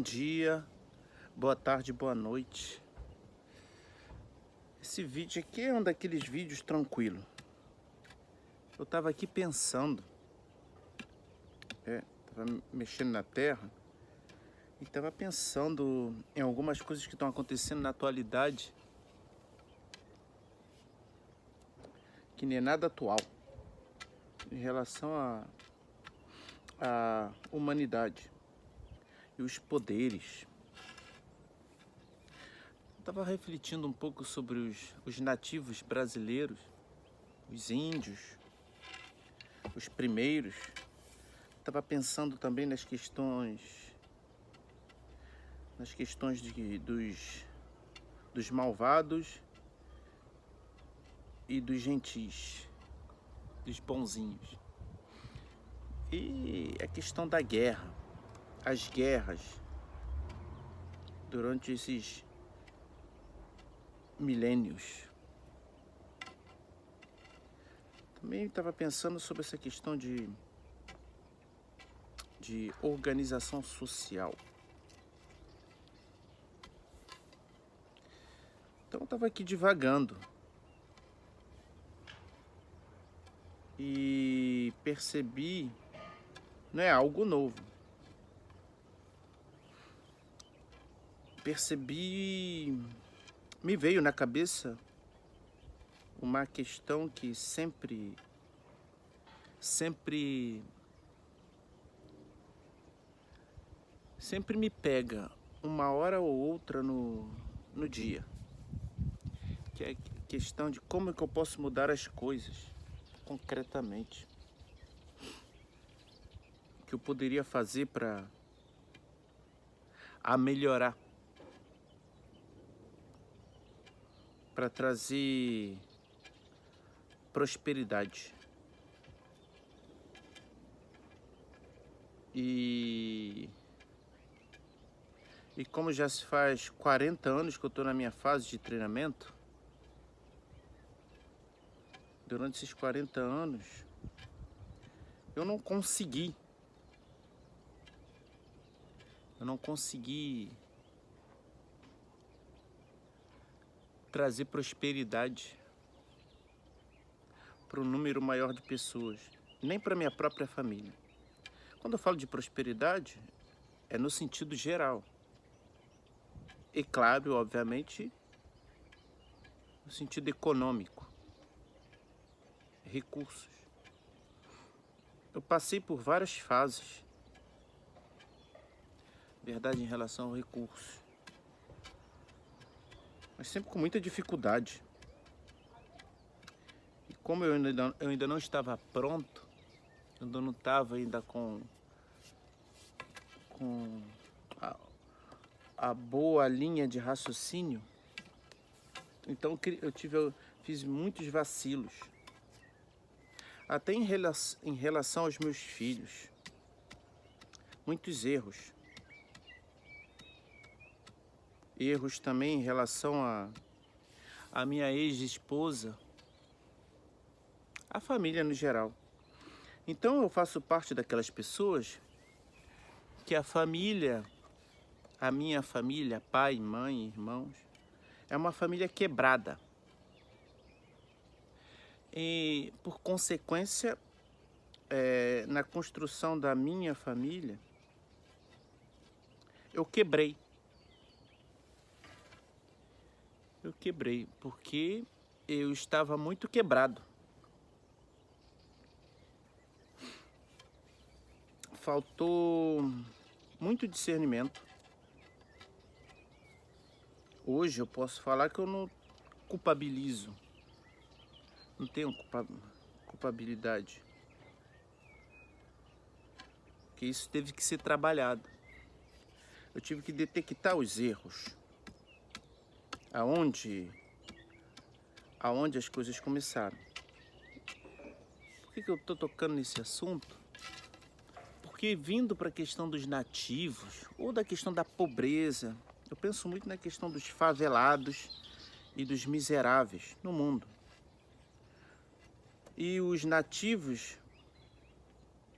Bom dia, boa tarde, boa noite. Esse vídeo aqui é um daqueles vídeos tranquilo. Eu tava aqui pensando, tava mexendo na terra e tava pensando em algumas coisas que estão acontecendo na atualidade, que nem é nada atual, em relação à humanidade e os poderes. Eu tava refletindo um pouco sobre os nativos brasileiros, os índios, os primeiros. Estava pensando também nas questões dos malvados e dos gentis, dos bonzinhos. E a questão da guerra, as guerras durante esses milênios. Também estava pensando sobre essa questão de organização social. Então eu estava aqui divagando e percebi, não é algo novo, me veio na cabeça uma questão que sempre me pega uma hora ou outra no dia, que é a questão de como é que eu posso mudar as coisas concretamente, o que eu poderia fazer para melhorar, para trazer prosperidade. E como já se faz 40 anos que eu estou na minha fase de treinamento, durante esses 40 anos, eu não consegui trazer prosperidade para um número maior de pessoas, nem para minha própria família. Quando eu falo de prosperidade, é no sentido geral. E claro, obviamente, no sentido econômico, recursos. Eu passei por várias fases, verdade, em relação ao recurso, mas sempre com muita dificuldade. E como eu ainda não estava pronto, eu ainda não estava ainda com a boa linha de raciocínio, então eu fiz muitos vacilos, até em relação aos meus filhos, muitos erros também em relação a minha ex-esposa, a família no geral. Então eu faço parte daquelas pessoas que a minha família, pai, mãe, irmãos, é uma família quebrada. E por consequência, na construção da minha família, eu quebrei porque eu estava muito quebrado. Faltou muito discernimento. Hoje eu posso falar que eu não culpabilizo, não tenho culpabilidade, porque isso teve que ser trabalhado. Eu tive que detectar os erros, aonde as coisas começaram. Por que eu estou tocando nesse assunto? Porque vindo para a questão dos nativos, ou da questão da pobreza, eu penso muito na questão dos favelados e dos miseráveis no mundo. E os nativos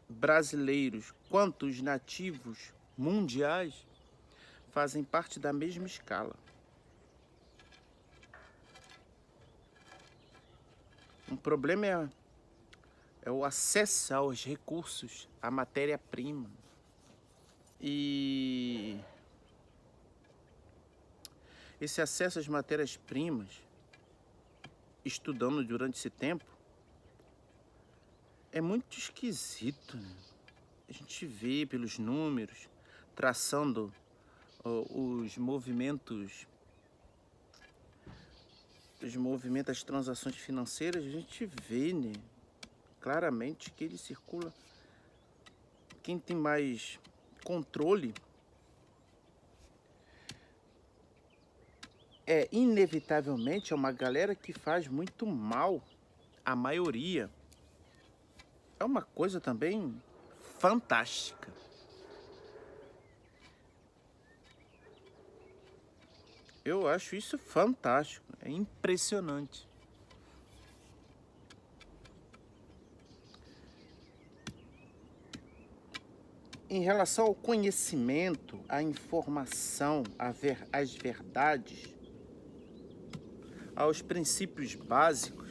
brasileiros, quanto os nativos mundiais, fazem parte da mesma escala. O problema é o acesso aos recursos, à matéria-prima. E esse acesso às matérias-primas, estudando durante esse tempo, é muito esquisito, né? A gente vê pelos números, traçando os movimentos, das transações financeiras, a gente vê, né, claramente que ele circula. Quem tem mais controle inevitavelmente uma galera que faz muito mal à maioria. É uma coisa também fantástica. Eu acho isso fantástico, é impressionante. Em relação ao conhecimento, à informação, às verdades, aos princípios básicos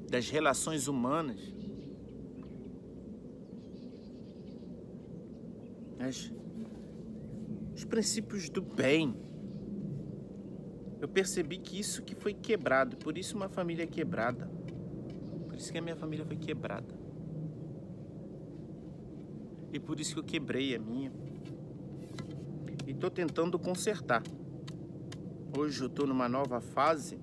das relações humanas, os princípios do bem, eu percebi que isso que foi quebrado, por isso uma família é quebrada, por isso que a minha família foi quebrada. E por isso que eu quebrei a minha. E estou tentando consertar. Hoje eu estou numa nova fase.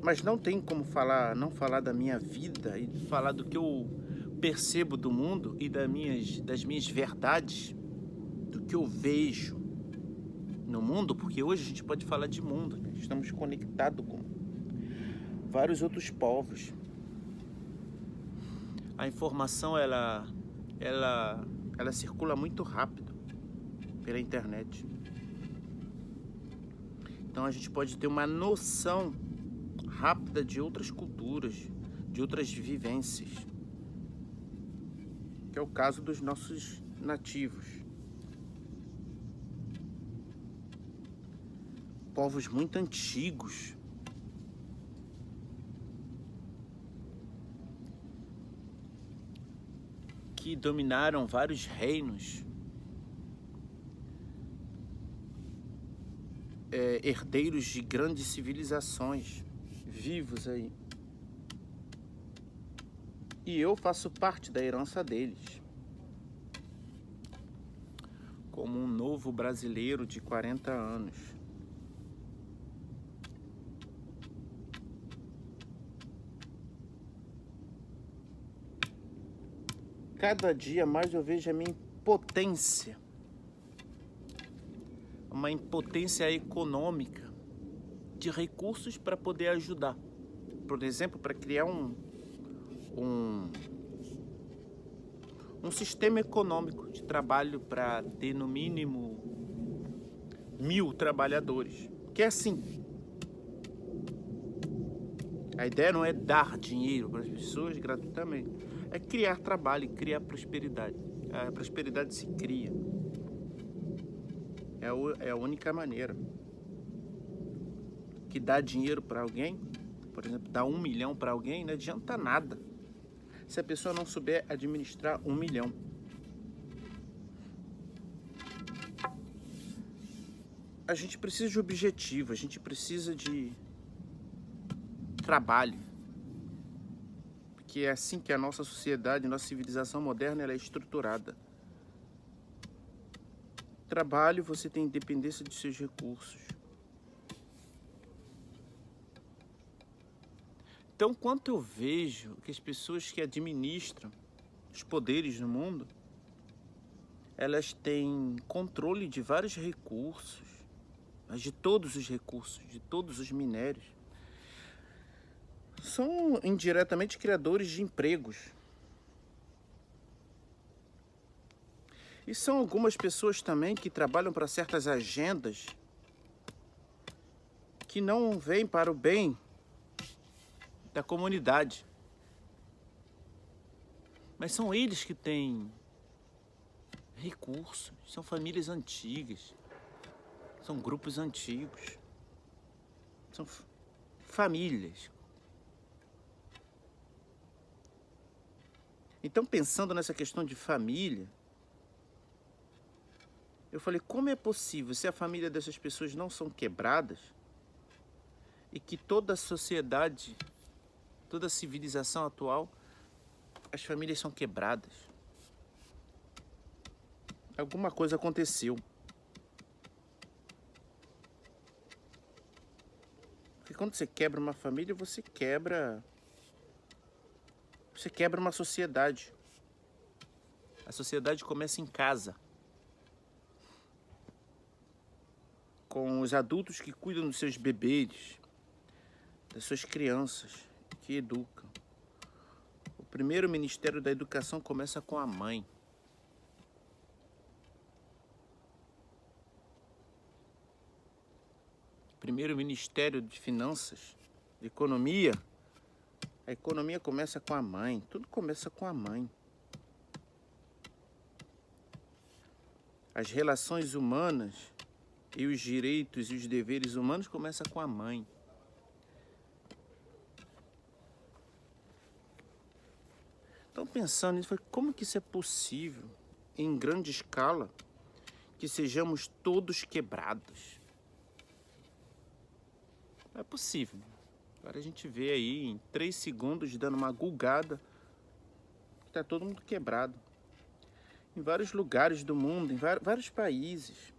Mas não tem como não falar da minha vida e falar do que eu percebo do mundo e das minhas verdades, do que eu vejo no mundo, porque hoje a gente pode falar de mundo, né? Estamos conectados com vários outros povos. A informação ela circula muito rápido pela internet. Então a gente pode ter uma noção rápida de outras culturas, de outras vivências, que é o caso dos nossos nativos. Povos muito antigos, que dominaram vários reinos, herdeiros de grandes civilizações, vivos aí. E eu faço parte da herança deles, como um novo brasileiro de 40 anos. Cada dia mais eu vejo a minha impotência, uma impotência econômica, de recursos para poder ajudar. Por exemplo, para criar um sistema econômico de trabalho para ter no mínimo 1.000 trabalhadores. Que é assim. A ideia não é dar dinheiro para as pessoas gratuitamente. É criar trabalho e criar prosperidade. A prosperidade se cria. É a única maneira. Que dar dinheiro para alguém, por exemplo, dar 1 milhão para alguém, não adianta nada se a pessoa não souber administrar 1 milhão. A gente precisa de objetivo, a gente precisa de trabalho. Porque é assim que a nossa sociedade, nossa civilização moderna, ela é estruturada. Trabalho, você tem independência de seus recursos. Então, quanto eu vejo que as pessoas que administram os poderes no mundo, elas têm controle de vários recursos, mas de todos os recursos, de todos os minérios, são indiretamente criadores de empregos. E são algumas pessoas também que trabalham para certas agendas que não vêm para o bem da comunidade. Mas são eles que têm recursos, são famílias antigas, são grupos antigos, são famílias. Então, pensando nessa questão de família, eu falei, como é possível, se a família dessas pessoas não são quebradas, e que toda a sociedade, toda a civilização atual, as famílias são quebradas? Alguma coisa aconteceu. Porque quando você quebra uma família, você quebra uma sociedade. A sociedade começa em casa, com os adultos que cuidam dos seus bebês, das suas crianças, que educam. O primeiro ministério da educação começa com a mãe. O primeiro ministério de finanças, de economia, a economia começa com a mãe. Tudo começa com a mãe. As relações humanas e os direitos e os deveres humanos começam com a mãe. Então, pensando nisso, como que isso é possível, em grande escala, que sejamos todos quebrados? Não é possível. Agora a gente vê aí, em 3 segundos, dando uma gulgada, que está todo mundo quebrado. Em vários lugares do mundo, em vários países,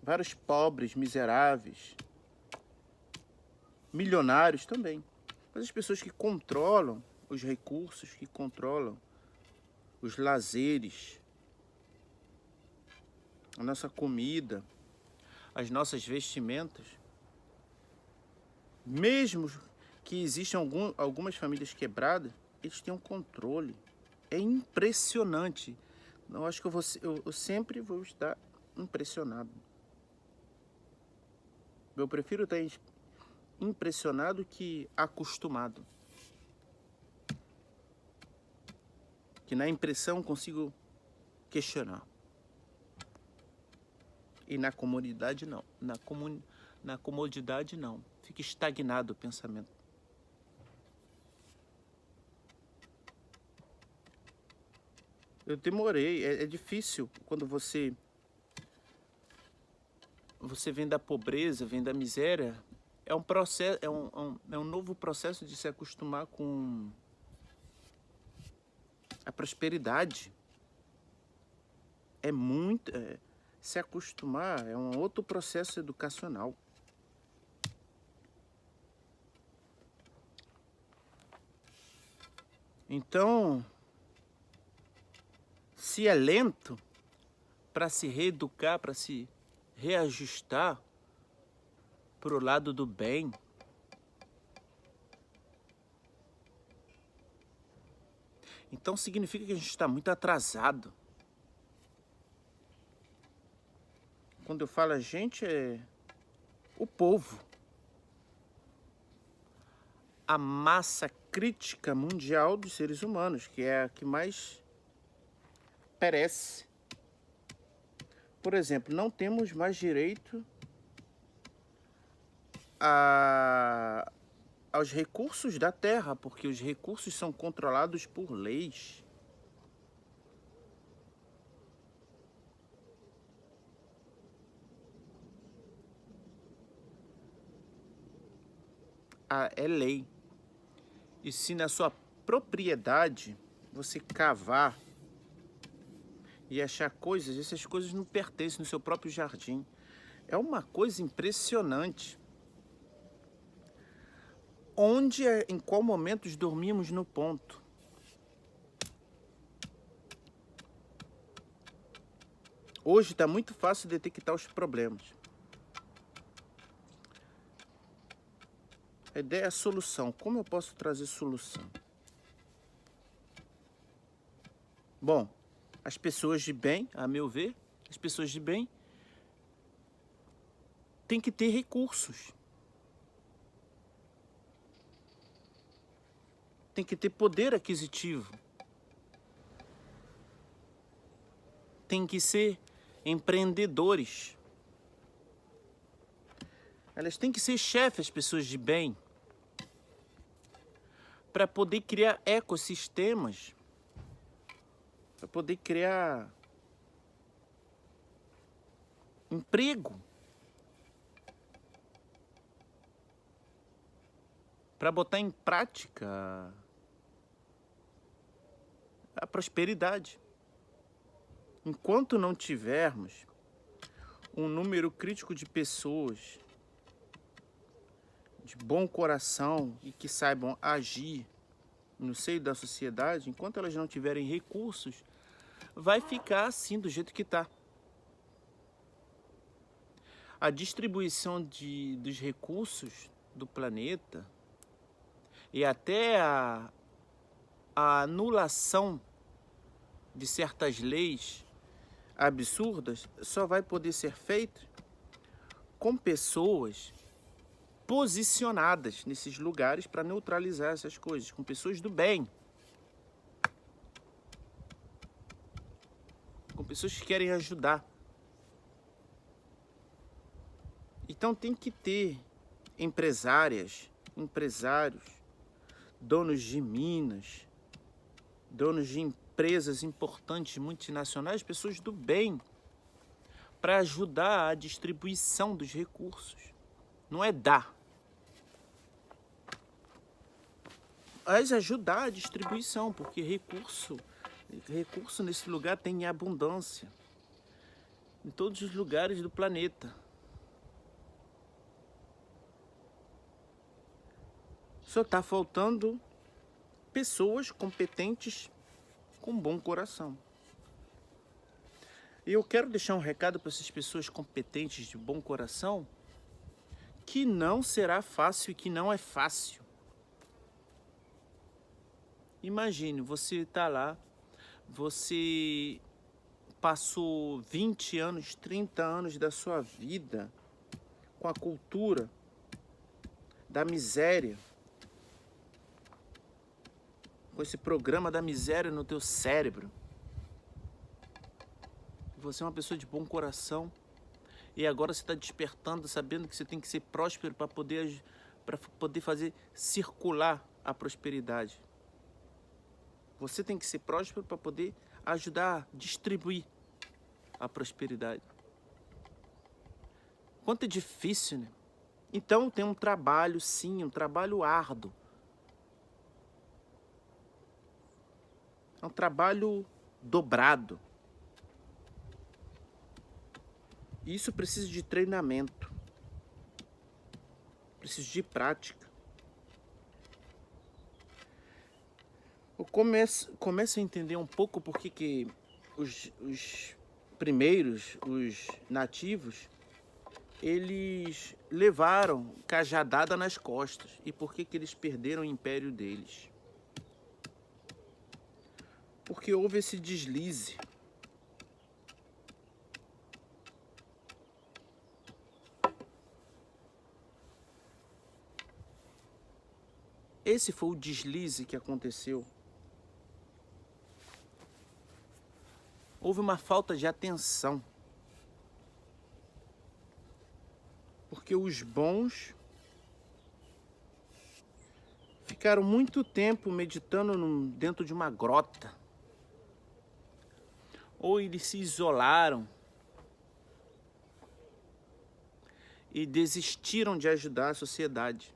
vários pobres, miseráveis, milionários também. Mas as pessoas que controlam os recursos, que controlam os lazeres, a nossa comida, as nossas vestimentas, mesmo que existam algumas famílias quebradas, eles têm um controle. É impressionante. Eu acho que eu sempre vou estar impressionado. Eu prefiro estar impressionado que acostumado. Que na impressão consigo questionar. E na comodidade não. Na comodidade não. Fica estagnado o pensamento. Eu demorei. É difícil quando você vem da pobreza, vem da miséria. É um processo, é um novo processo de se acostumar com a prosperidade. Se acostumar é um outro processo educacional. Então, se é lento para se reeducar, para se reajustar para o lado do bem, então significa que a gente está muito atrasado. Quando eu falo a gente, é o povo. A massa crítica mundial dos seres humanos, que é a que mais perece. Por exemplo, não temos mais direito aos recursos da terra, porque os recursos são controlados por leis. É lei. E se na sua propriedade você cavar e achar coisas, essas coisas não pertencem no seu próprio jardim. É uma coisa impressionante. Em qual momento dormimos no ponto? Hoje está muito fácil detectar os problemas. A ideia é a solução. Como eu posso trazer solução? Bom, as pessoas de bem, a meu ver, as pessoas de bem têm que ter recursos. Tem que ter poder aquisitivo. têm que ser empreendedores. Elas têm que ser chefes, pessoas de bem, para poder criar ecossistemas, para poder criar emprego, para botar em prática a prosperidade. Enquanto não tivermos um número crítico de pessoas de bom coração e que saibam agir no seio da sociedade, enquanto elas não tiverem recursos, vai ficar assim do jeito que está. A distribuição dos recursos do planeta e até a anulação de certas leis absurdas só vai poder ser feita com pessoas posicionadas nesses lugares para neutralizar essas coisas, com pessoas do bem, com pessoas que querem ajudar. Então tem que ter empresárias, empresários, donos de minas, donos de empresas importantes, multinacionais, pessoas do bem, para ajudar a distribuição dos recursos. Não é dar, mas ajudar a distribuição, porque recurso nesse lugar tem em abundância, em todos os lugares do planeta. Só está faltando pessoas competentes com bom coração. E eu quero deixar um recado para essas pessoas competentes de bom coração, que não será fácil e que não é fácil. Imagine, você está lá, você passou 20 anos, 30 anos da sua vida com a cultura da miséria, com esse programa da miséria no teu cérebro. Você é uma pessoa de bom coração e agora você está despertando, sabendo que você tem que ser próspero para poder fazer circular a prosperidade. Você tem que ser próspero para poder ajudar a distribuir a prosperidade. Quanto é difícil, né? Então tem um trabalho, sim, um trabalho árduo. É um trabalho dobrado. E isso precisa de treinamento. Precisa de prática. Eu começo a entender um pouco por que os primeiros, os nativos, eles levaram cajadada nas costas. E por que eles perderam o império deles? Porque houve esse deslize. Esse foi o deslize que aconteceu. Houve uma falta de atenção. Porque os bons ficaram muito tempo meditando dentro de uma grota. Ou eles se isolaram e desistiram de ajudar a sociedade.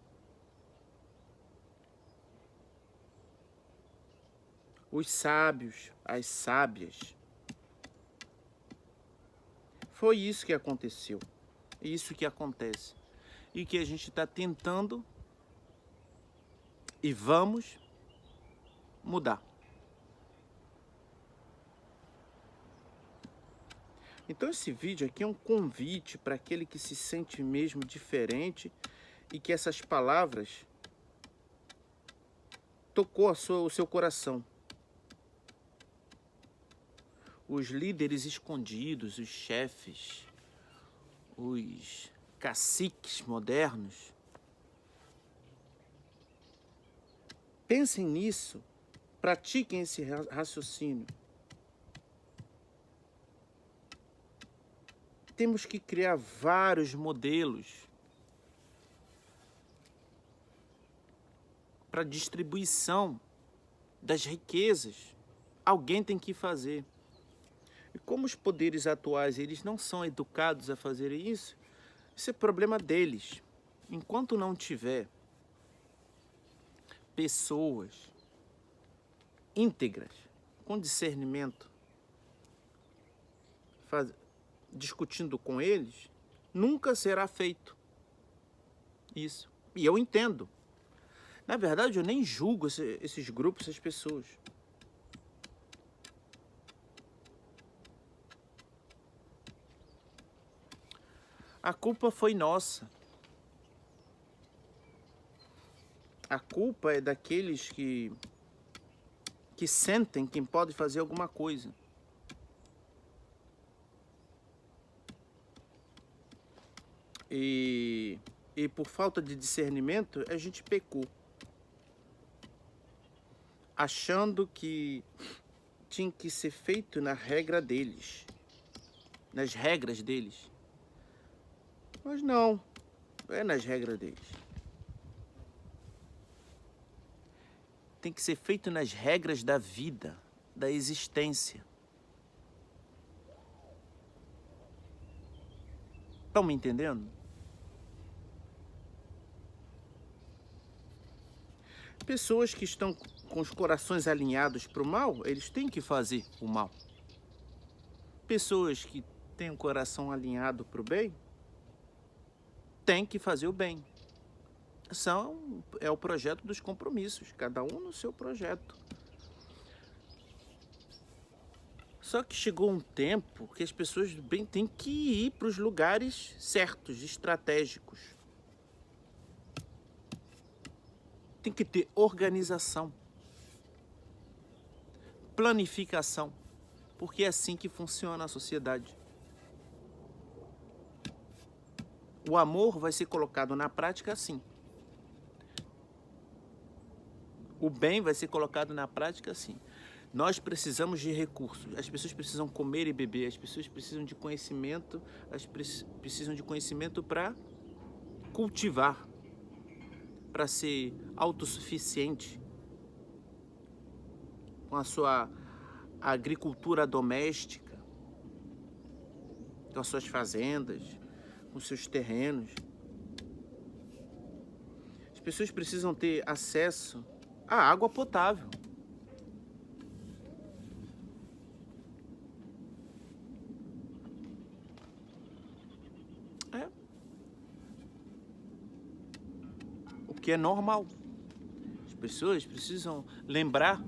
Os sábios, as sábias. Foi isso que aconteceu. Isso que acontece. E que a gente está tentando e vamos mudar. Então esse vídeo aqui é um convite para aquele que se sente mesmo diferente e que essas palavras tocou o seu coração. Os líderes escondidos, os chefes, os caciques modernos. Pensem nisso, pratiquem esse raciocínio. temos que criar vários modelos para distribuição das riquezas. Alguém tem que fazer. E como os poderes atuais eles não são educados a fazer isso é problema deles. Enquanto não tiver pessoas íntegras, com discernimento, discutindo com eles, nunca será feito isso. E eu entendo. Na verdade, eu nem julgo esses grupos, essas pessoas. A culpa foi nossa. A culpa é daqueles que sentem que podem fazer alguma coisa. E por falta de discernimento, a gente pecou. Achando que tinha que ser feito na regra deles. Nas regras deles. Mas não é nas regras deles. Tem que ser feito nas regras da vida, da existência. Estão me entendendo? Pessoas que estão com os corações alinhados para o mal, eles têm que fazer o mal. Pessoas que têm o coração alinhado para o bem, têm que fazer o bem. É o projeto dos compromissos, cada um no seu projeto. Só que chegou um tempo que as pessoas bem têm que ir para os lugares certos, estratégicos. Tem que ter organização, planificação, porque é assim que funciona a sociedade. O amor vai ser colocado na prática assim. O bem vai ser colocado na prática assim. Nós precisamos de recursos. As pessoas precisam comer e beber. As pessoas precisam de conhecimento. Precisam de conhecimento para cultivar, para ser autossuficiente com a sua agricultura doméstica, com as suas fazendas, com seus terrenos. As pessoas precisam ter acesso à água potável. O que é normal. As pessoas precisam lembrar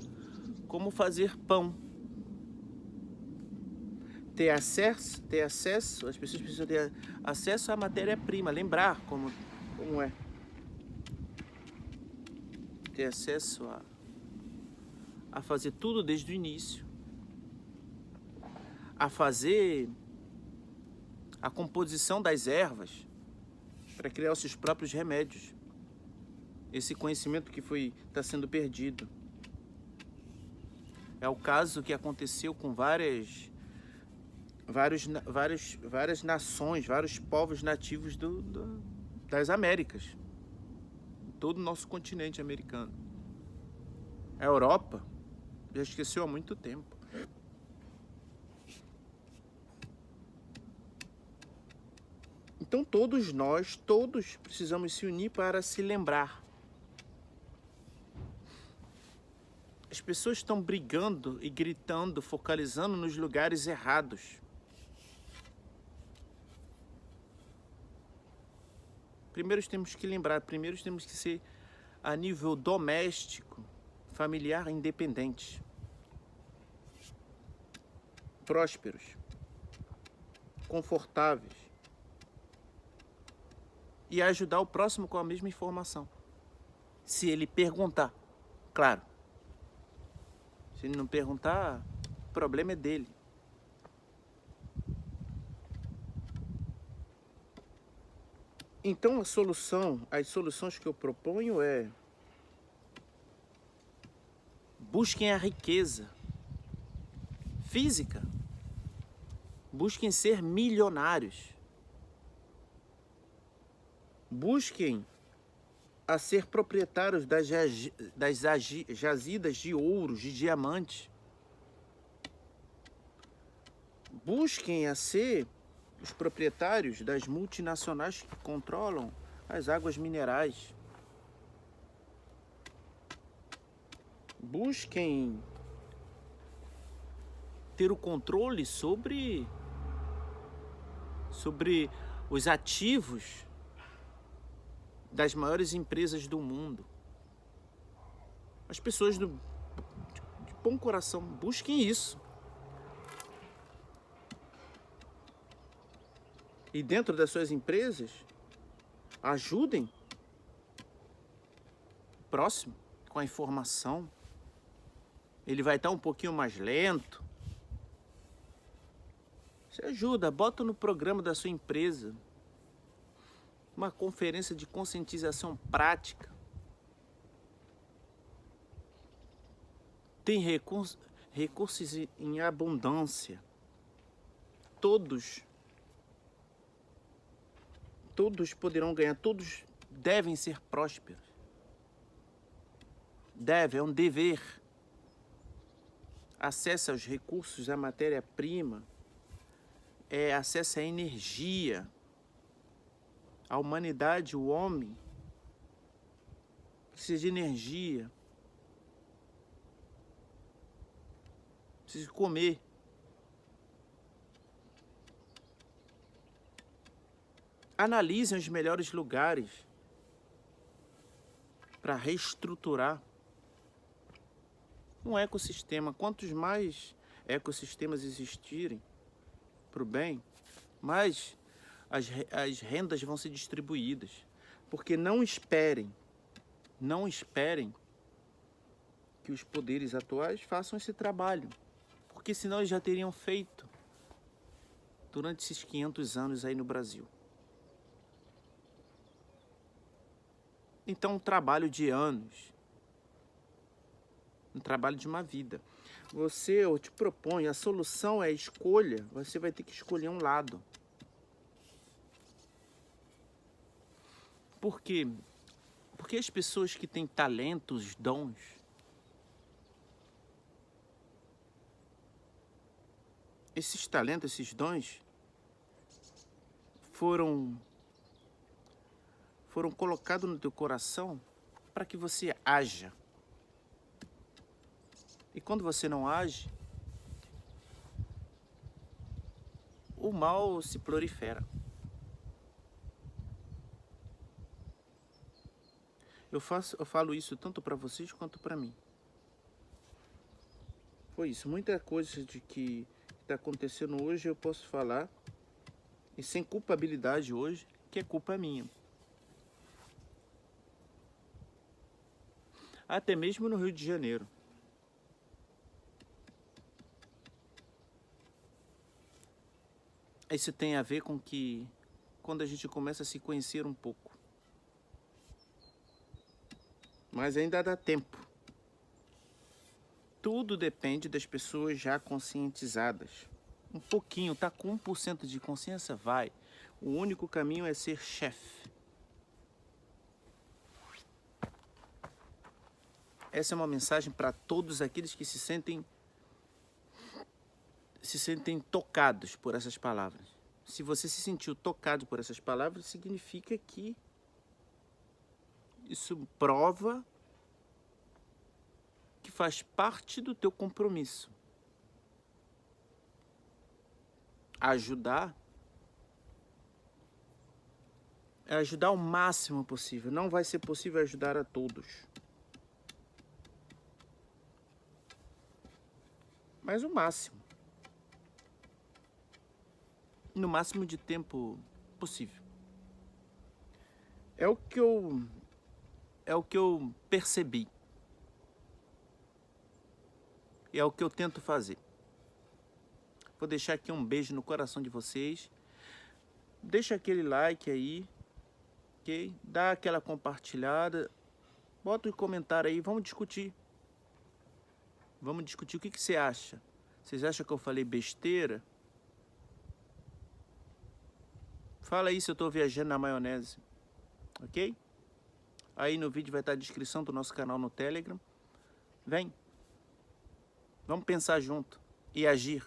como fazer pão. Ter acesso, as pessoas precisam ter acesso à matéria-prima, lembrar como é. Ter acesso a fazer tudo desde o início. A fazer a composição das ervas para criar os seus próprios remédios. Esse conhecimento que está sendo perdido. É o caso que aconteceu com várias nações, vários povos nativos das Américas. Todo o nosso continente americano. A Europa já esqueceu há muito tempo. Então todos precisamos se unir para se lembrar. As pessoas estão brigando e gritando, focalizando nos lugares errados. Primeiro temos que lembrar, temos que ser a nível doméstico, familiar, independente. Prósperos, confortáveis. E ajudar o próximo com a mesma informação. Se ele perguntar, claro. Se ele não perguntar, o problema é dele. Então as soluções que eu proponho é: busquem a riqueza física, Busquem ser milionários. Busquem a ser proprietários das jazidas de ouro, de diamante. Busquem a ser os proprietários das multinacionais que controlam as águas minerais. Busquem ter o controle sobre os ativos das maiores empresas do mundo. As pessoas de bom coração, busquem isso. E dentro das suas empresas, ajudem o próximo com a informação. Ele vai estar um pouquinho mais lento. Você ajuda, bota no programa da sua empresa uma conferência de conscientização prática. Tem recursos em abundância. Todos poderão ganhar, todos devem ser prósperos. É um dever. Acesso aos recursos, à matéria-prima, acesso à energia. A humanidade, o homem, precisa de energia, precisa comer. Analisem os melhores lugares para reestruturar um ecossistema. Quantos mais ecossistemas existirem para o bem, mais as rendas vão ser distribuídas. Porque não esperem que os poderes atuais façam esse trabalho. Porque senão eles já teriam feito durante esses 500 anos aí no Brasil. Então, um trabalho de anos, um trabalho de uma vida. Eu te proponho, a solução é a escolha, você vai ter que escolher um lado. Por quê? Porque as pessoas que têm talentos, dons, esses talentos, esses dons, foram colocados no teu coração para que você haja. E quando você não age, o mal se prolifera. Eu falo isso tanto para vocês quanto para mim. Foi isso. Muita coisa de que está acontecendo hoje eu posso falar, e sem culpabilidade hoje, que é culpa minha. Até mesmo no Rio de Janeiro. Isso tem a ver com que quando a gente começa a se conhecer um pouco. Mas ainda dá tempo. Tudo depende das pessoas já conscientizadas. Um pouquinho, tá com 1% de consciência? Vai. O único caminho é ser chefe. Essa é uma mensagem para todos aqueles que se sentem tocados por essas palavras. Se você se sentiu tocado por essas palavras, significa que isso prova que faz parte do teu compromisso. Ajudar é ajudar o máximo possível. Não vai ser possível ajudar a todos. Mas o máximo. No máximo de tempo possível. É o que eu percebi. E é o que eu tento fazer. Vou deixar aqui um beijo no coração de vocês. Deixa aquele like aí, ok? Dá aquela compartilhada. Bota um comentário aí, vamos discutir. Vamos discutir o que você acha. Vocês acham que eu falei besteira? Fala aí se eu estou viajando na maionese, ok? Aí no vídeo vai estar a descrição do nosso canal no Telegram. Vem, vamos pensar junto e agir.